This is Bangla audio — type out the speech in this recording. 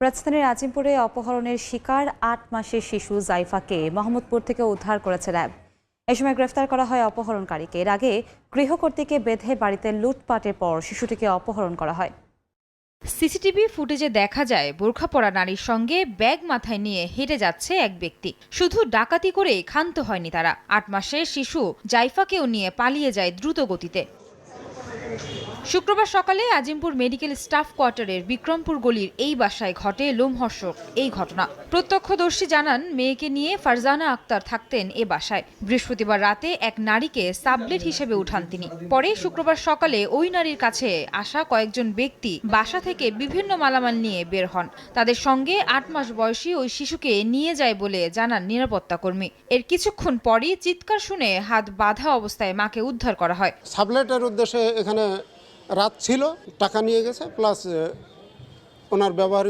রাজধানীর আজিমপুরে অপহরণের শিকার ৮ মাসের শিশু জাইফাকে মোহাম্মদপুর থেকে উদ্ধার করেছে র্যাব। এ সময় গ্রেফতার করা হয় অপহরণকারীকে। এর আগে গৃহকর্ত্রীকে বেঁধে বাড়িতে লুটপাটের পর শিশুটিকে অপহরণ করা হয়। সিসিটিভি ফুটেজে দেখা যায় বোরখা পরা নারীর সঙ্গে ব্যাগ মাথায় নিয়ে হেঁটে যাচ্ছে এক ব্যক্তি। শুধু ডাকাতি করেই ক্ষান্ত হয়নি তারা, ৮ মাসের শিশু জাইফাকেও নিয়ে পালিয়ে যায় দ্রুত গতিতে। শুক্রবার সকালে আজিমপুর মেডিকেল স্টাফ কোয়ার্টারের বিক্রমপুর গলির এই বাসায় ঘটে লোমহর্ষক এই ঘটনা। প্রত্যক্ষদর্শী জানান, মেয়েকে নিয়ে ফারজানা আক্তার থাকতেন এ বাসায়। বৃহস্পতিবার রাতে এক নারীকে সাবলেট হিসেবে উঠান তিনি। পরে শুক্রবার সকালে ওই নারীর কাছে আসা কয়েকজন ব্যক্তি বাসা থেকে বিভিন্ন মালামাল নিয়ে বের হন। তাদের সঙ্গে ৮ মাস বয়সী ওই শিশুকে নিয়ে যায় বলে জানান নিরাপত্তা কর্মী। এর কিছুক্ষণ পরই চিৎকার শুনে হাত বাঁধা অবস্থায় মাকে উদ্ধার করা হয়। সাবলেটের উদ্দেশ্যে এখানে রাত ছিল, টাকা নিয়ে গেছে, প্লাস ওনার ব্যবহৃত